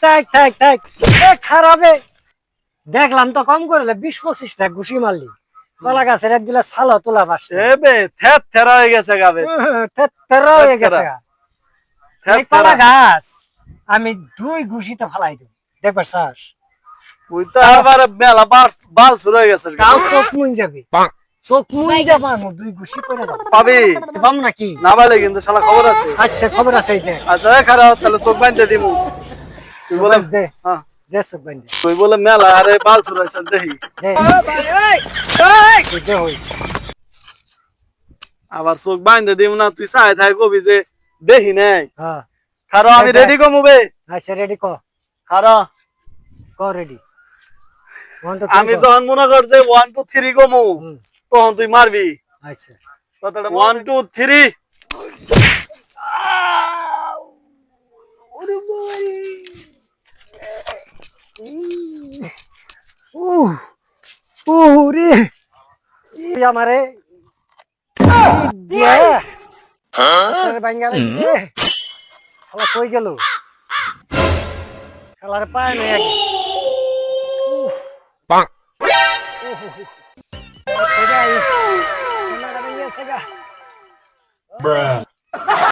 থাক খারাপে দেখলাম তো কম করলে 20-25টা ঘুষি মারলি কলা গাছের একদিলা ছালো তোলা পাশে থেরা হয়ে গেছে গাবে হয়ে গেছে কলা গাছ আমি 2 ঘুষিতে ফালাই দেব দেখবার চাস তুই তো আবার মেলা বাল শুরু হয়ে গেছে গাও চোখ মুন যাবে চোখ মুন যাবে 2 ঘুষি করে যাব পাবি পাম নাকি না বলে কিন্তু শালা খবর আছে আচ্ছা খবর আছে এইটা আচ্ছা খারাপ তাহলে চোখ বাঁধতে দিমু তুই বলে দে হ্যাঁ দে চোখ বান্ধে তুই বলে মেলা আরে বাল শুরু হয়েছে দেখি দে দে হই আবার চোখ বাঁধতে দিম না তুই চাই থাই কবি যে দেখি নাই হ্যাঁ খারো আমি রেডি কমু বে আচ্ছা রেডি ক খারো রেডি আমি যখন মনে কর যে 1 2 3 কমু তখন তুই মারবি আচ্ছা কথাটা 1 2 3 ওরে বাবারে ওরে আমারে দিয়া হ্যাঁ বাঙ্গালে শালা কই গেল শালারে পায় না এক Bonk. এটাই ওনারা নিয়ে আসে গা Bruh.